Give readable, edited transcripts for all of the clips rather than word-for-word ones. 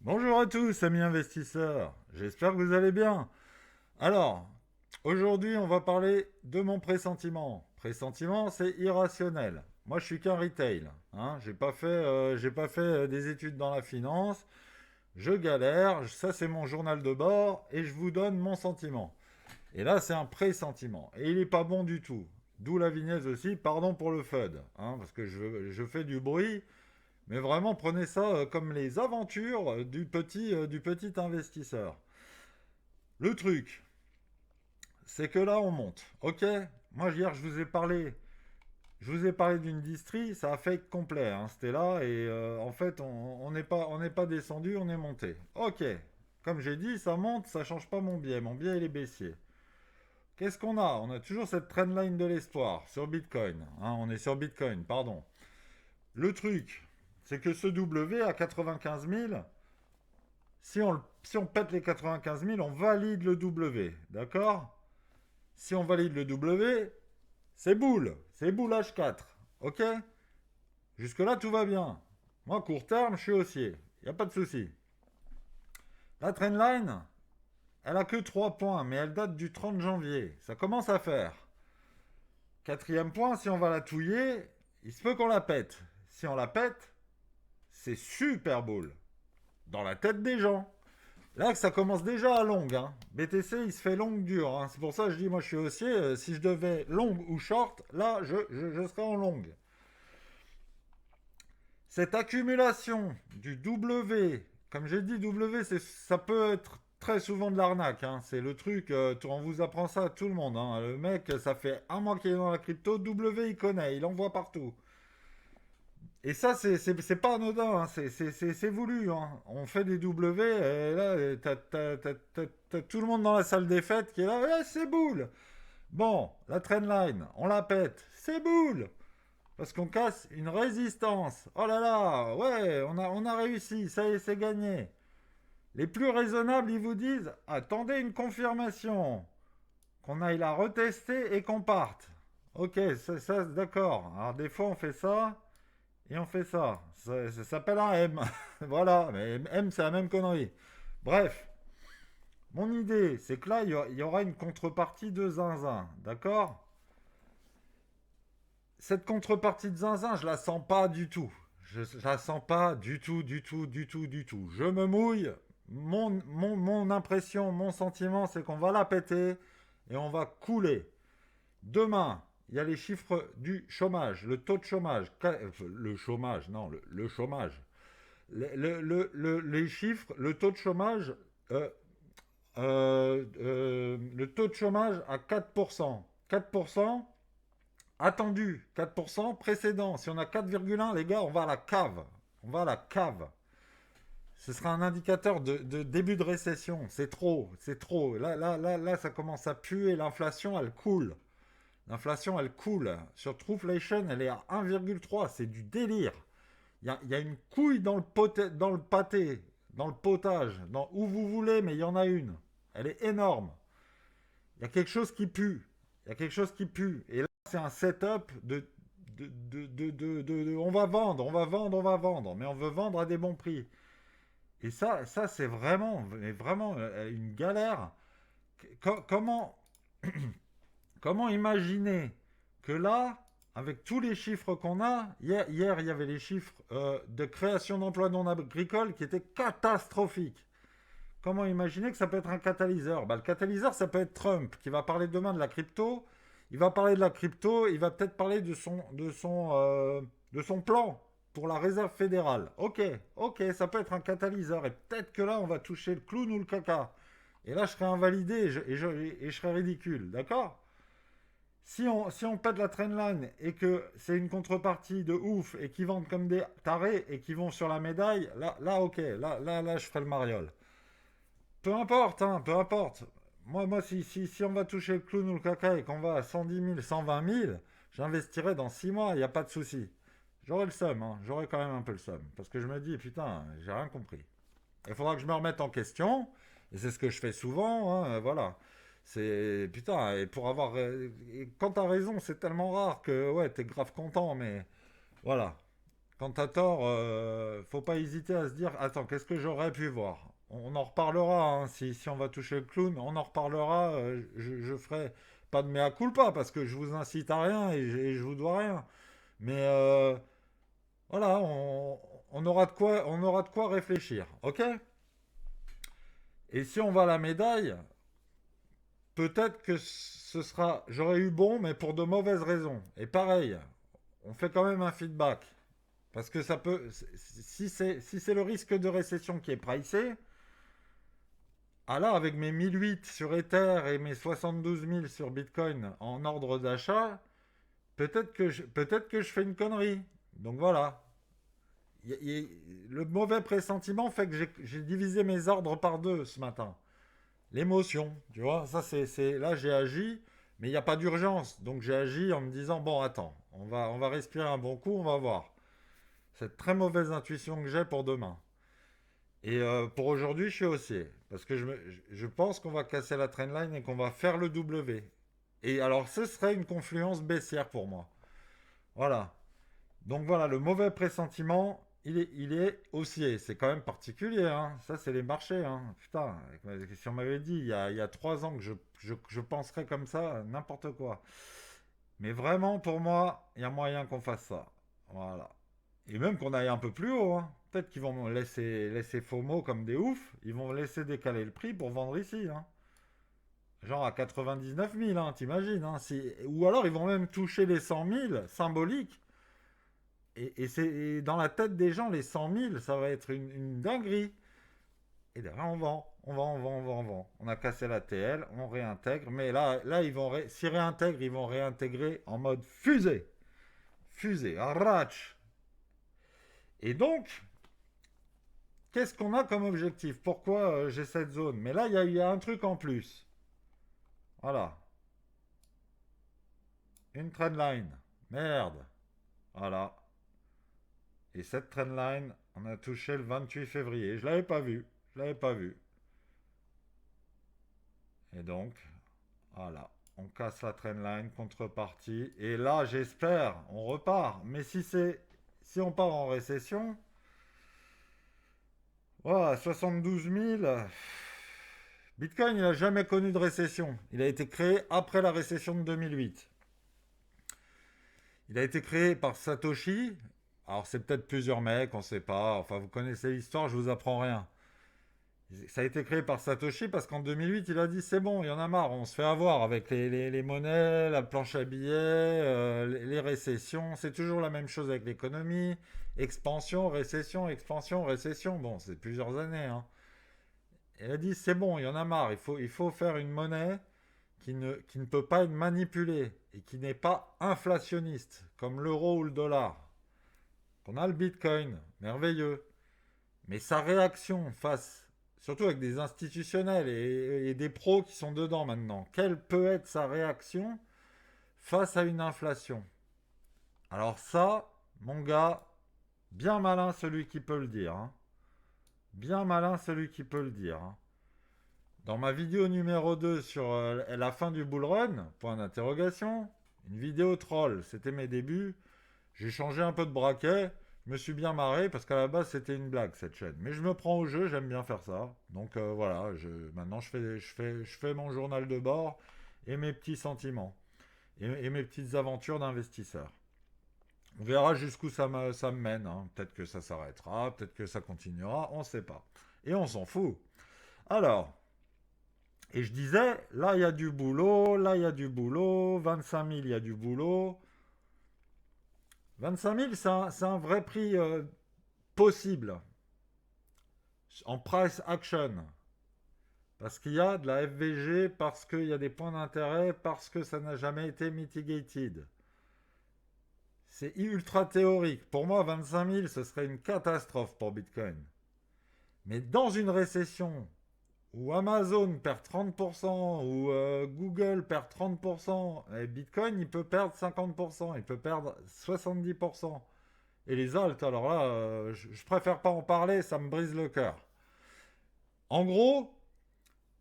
Bonjour à tous, amis investisseurs. J'espère que vous allez bien. Alors, aujourd'hui, on va parler de mon pressentiment. Pressentiment, c'est irrationnel. Moi, je suis qu'un retail. Hein. J'ai pas fait des études dans la finance. Je galère. Ça, c'est mon journal de bord et je vous donne mon sentiment. Et là, c'est un pressentiment. Et il n'est pas bon du tout. D'où la vignaise aussi. Pardon pour le FUD. Hein, parce que je fais du bruit. Mais vraiment, prenez ça comme les aventures du petit investisseur. Le truc, c'est que là, on monte. Ok. Moi, hier, je vous ai parlé d'une distrie, ça a fait complet. Hein, c'était là, et en fait, on n'est pas descendu, on est monté. Ok. Comme j'ai dit, ça monte, ça change pas mon biais. Mon biais, il est baissier. Qu'est-ce qu'on a? On a toujours cette trendline de l'espoir sur Bitcoin. Hein, on est sur Bitcoin, pardon. Le truc, c'est que ce W à 95 000, si on pète les 95 000, on valide le W. D'accord? Si on valide le W, c'est boule. C'est boule H4. OK? Jusque-là, tout va bien. Moi, court terme, je suis haussier. Il n'y a pas de souci. La trendline, elle a que 3 points, mais elle date du 30 janvier. Ça commence à faire. Quatrième point, si on va la touiller, il se peut qu'on la pète. Si on la pète, c'est super boule. Dans la tête des gens. Là, ça commence déjà à long. Hein. BTC, il se fait long dur. Hein. C'est pour ça que je dis, moi, je suis haussier. Si je devais long ou short, là, je serais en long. Cette accumulation du W, comme j'ai dit, W, ça peut être très souvent de l'arnaque. Hein. C'est le truc, on vous apprend ça à tout le monde. Hein. Le mec, ça fait un mois qu'il est dans la crypto. W, il connaît, il en voit partout. Et ça, c'est pas anodin, hein. C'est voulu. Hein. On fait des W, et là, t'as tout le monde dans la salle des fêtes qui est là, ouais, c'est boule. Bon, la trendline, on la pète, c'est boule. Parce qu'on casse une résistance. Oh là là, ouais, on a réussi, ça y est, c'est gagné. Les plus raisonnables, ils vous disent, attendez une confirmation, qu'on aille la retester et qu'on parte. Ok, ça d'accord. Alors des fois, on fait ça. Et on fait ça. Ça s'appelle un M. Voilà, mais M, c'est la même connerie. Bref, mon idée, c'est que là, il y aura une contrepartie de zinzin. D'accord? Cette contrepartie de zinzin, je la sens pas du tout. Je la sens pas du tout, du tout, du tout, du tout. Je me mouille. Mon impression, mon sentiment, c'est qu'on va la péter et on va couler. Demain, il y a les chiffres du chômage, le taux de chômage. Le chômage, non, le chômage. Les chiffres, le taux de chômage, le taux de chômage à 4%. 4% attendu, 4% précédent. Si on a 4,1, les gars, on va à la cave. On va à la cave. Ce sera un indicateur de début de récession. C'est trop, c'est trop. Là, ça commence à puer. L'inflation, elle coule. L'inflation, elle coule. Sur Trueflation, elle est à 1,3. C'est du délire. Il y a une couille dans le pâté, dans le potage, où vous voulez, mais il y en a une. Elle est énorme. Il y a quelque chose qui pue. Il y a quelque chose qui pue. Et là, c'est un setup on va vendre, on va vendre, on va vendre. Mais on veut vendre à des bons prix. Et ça c'est vraiment une galère. Comment, comment imaginer que là, avec tous les chiffres qu'on a, hier, il y avait les chiffres de création d'emplois non agricoles qui étaient catastrophiques. Comment imaginer que ça peut être un catalyseur? Le catalyseur, ça peut être Trump, qui va parler demain de la crypto. Il va parler de la crypto, il va peut-être parler de son plan pour la réserve fédérale. Ok, ok, ça peut être un catalyseur. Et peut-être que là, on va toucher le clown ou le caca. Et là, je serai invalidé et je serai ridicule. D'accord? Si on pète la trendline et que c'est une contrepartie de ouf et qu'ils vendent comme des tarés et qu'ils vont sur la médaille, là, ok, là, je ferai le mariole. Peu importe, hein, peu importe. Moi si on va toucher le clown ou le caca et qu'on va à 110 000, 120 000, j'investirai dans 6 mois, il n'y a pas de souci. J'aurai le seum, hein, j'aurai quand même un peu le seum. Parce que je me dis, putain, j'ai rien compris. Il faudra que je me remette en question, et c'est ce que je fais souvent, hein, voilà. C'est putain, et pour avoir. Et quand t'as raison, c'est tellement rare que ouais, t'es grave content, mais voilà. quand t'as tort, faut pas hésiter à se dire, attends, qu'est-ce que j'aurais pu voir? On en reparlera, hein, si on va toucher le clown, on en reparlera. Je ferai pas de mea culpa parce que je vous incite à rien et je vous dois rien. Mais voilà, on aura de quoi réfléchir, ok? Et si on va à la médaille, peut-être que ce sera, j'aurais eu bon, mais pour de mauvaises raisons. Et pareil, on fait quand même un feedback. Parce que ça peut, si c'est le risque de récession qui est pricé, ah là, avec mes 1008 sur Ether et mes 72 000 sur Bitcoin en ordre d'achat, peut-être que je fais une connerie. Donc voilà. Le mauvais pressentiment fait que j'ai divisé mes ordres par deux ce matin. L'émotion, tu vois, ça là j'ai agi, mais il n'y a pas d'urgence. Donc j'ai agi en me disant, bon attends, on va respirer un bon coup, on va voir. Cette très mauvaise intuition que j'ai pour demain. Et pour aujourd'hui, je suis haussier. Parce que je pense qu'on va casser la trendline et qu'on va faire le W. Et alors, ce serait une confluence baissière pour moi. Voilà. Donc voilà, le mauvais pressentiment, il est haussier. C'est quand même particulier, hein. Ça, c'est les marchés, hein. Putain, si on m'avait dit il y a 3 ans que je penserais comme ça, n'importe quoi. Mais vraiment, pour moi, il y a moyen qu'on fasse ça. Voilà. Et même qu'on aille un peu plus haut, hein. Peut-être qu'ils vont laisser FOMO comme des oufs. Ils vont laisser décaler le prix pour vendre ici, hein. Genre à 99 000, hein, t'imagines, hein. Ou alors ils vont même toucher les 100 000, symboliques. Et dans la tête des gens, les 100 000, ça va être une dinguerie. Et derrière, on vend. On vend, on vend, on vend, on vend. On a cassé la TL, on réintègre. Mais là s'ils réintègrent, ils vont réintégrer en mode fusée. Fusée, arrache. Et donc, qu'est-ce qu'on a comme objectif? Pourquoi j'ai cette zone? Mais là, il y a un truc en plus. Voilà. Une trendline. Merde. Voilà. Et cette trendline, on a touché le 28 février. Je l'avais pas vu. Je l'avais pas vu. Et donc, voilà. On casse la trendline, contrepartie. Et là, j'espère, on repart. Mais si on part en récession, voilà, 72 000. Bitcoin, il n'a jamais connu de récession. Il a été créé après la récession de 2008. Il a été créé par Satoshi. Alors, c'est peut-être plusieurs mecs, on ne sait pas. Enfin, vous connaissez l'histoire, je vous apprends rien. Ça a été créé par Satoshi parce qu'en 2008, il a dit c'est bon, il y en a marre, on se fait avoir avec les monnaies, la planche à billets, les récessions. C'est toujours la même chose avec l'économie. Expansion, récession, expansion, récession. Bon, c'est plusieurs années, hein. Elle a dit c'est bon, il y en a marre, il faut faire une monnaie qui ne peut pas être manipulée et qui n'est pas inflationniste, comme l'euro ou le dollar. On a le Bitcoin, merveilleux. Mais sa réaction face, surtout avec des institutionnels et des pros qui sont dedans maintenant, quelle peut être sa réaction face à une inflation? Alors ça, mon gars, bien malin celui qui peut le dire, hein. Bien malin celui qui peut le dire, hein. Dans ma vidéo numéro 2 sur la fin du bull run, point d'interrogation, une vidéo troll, c'était mes débuts, j'ai changé un peu de braquet, je me suis bien marré parce qu'à la base c'était une blague cette chaîne. Mais je me prends au jeu, j'aime bien faire ça. Donc voilà, maintenant je fais mon journal de bord et mes petits sentiments et mes petites aventures d'investisseur. On verra jusqu'où ça me mène, hein. Peut-être que ça s'arrêtera, peut-être que ça continuera, on ne sait pas. Et on s'en fout. Alors, et je disais, là il y a du boulot, là il y a du boulot, 25 000 il y a du boulot. 25 000 c'est un vrai prix possible en price action. Parce qu'il y a de la FVG, parce qu'il y a des points d'intérêt, parce que ça n'a jamais été mitigated. C'est ultra théorique. Pour moi, 25 000, ce serait une catastrophe pour Bitcoin. Mais dans une récession où Amazon perd 30%, où Google perd 30%, et Bitcoin, il peut perdre 50%, il peut perdre 70%. Et les altes, alors là, je préfère pas en parler, ça me brise le cœur. En gros,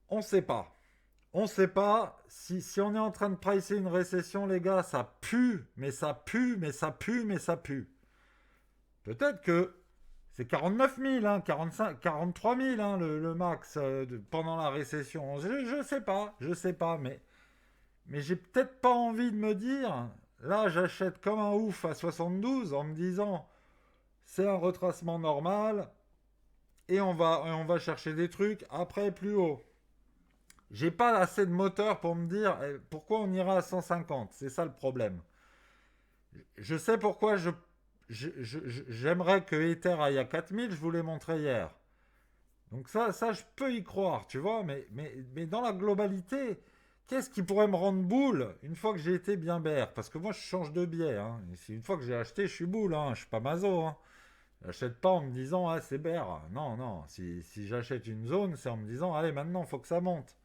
on ne sait pas. On ne sait pas si on est en train de pricer une récession, les gars, ça pue, mais ça pue, mais ça pue, mais ça pue. Peut-être que c'est 49 000, hein, 45, 43 000 hein, le max pendant la récession. Je sais pas, mais j'ai peut-être pas envie de me dire, là j'achète comme un ouf à 72 en me disant c'est un retracement normal et on va chercher des trucs après plus haut. J'ai pas assez de moteur pour me dire pourquoi on ira à 150. C'est ça le problème. Je sais pourquoi j'aimerais que Ether aille à 4000, je vous l'ai montré hier. Donc ça, je peux y croire, tu vois, mais dans la globalité, qu'est-ce qui pourrait me rendre boule une fois que j'ai été bien bear? Parce que moi, je change de biais. Hein. Une fois que j'ai acheté, je suis boule, hein. Je suis pas maso. Hein. J'achète pas en me disant, ah, c'est bear. Non, non, si j'achète une zone, c'est en me disant, allez, maintenant, il faut que ça monte.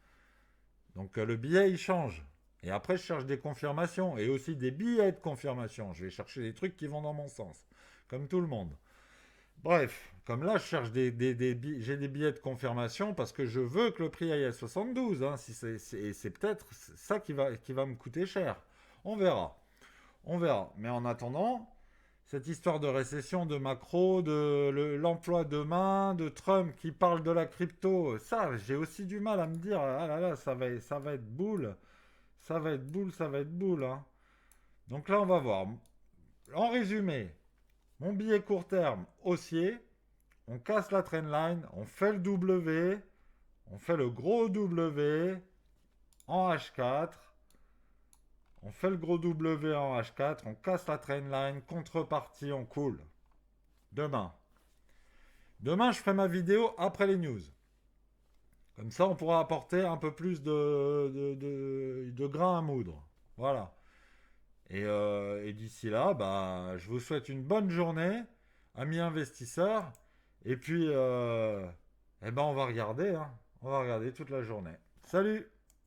Donc le billet, il change. Et après, je cherche des confirmations et aussi des billets de confirmation. Je vais chercher des trucs qui vont dans mon sens, comme tout le monde. Bref, comme là, je cherche j'ai des billets de confirmation parce que je veux que le prix aille à 72. Hein, si c'est peut-être ça qui va me coûter cher. On verra. On verra. Mais en attendant, cette histoire de récession, de macro, l'emploi de main, de Trump qui parle de la crypto, ça, j'ai aussi du mal à me dire, ah là là, ça va être boule. Ça va être boule, ça va être boule. Hein. Donc là, on va voir. En résumé, mon billet court terme haussier, on casse la trendline, on fait le W, on fait le gros W en H4, on fait le gros W en H4, on casse la trendline, contrepartie, on coule. Demain. Demain, je ferai ma vidéo après les news. Comme ça, on pourra apporter un peu plus de grains à moudre. Voilà. Et d'ici là, bah, je vous souhaite une bonne journée, amis investisseurs. Et puis, eh ben, on va regarder, hein. On va regarder toute la journée. Salut!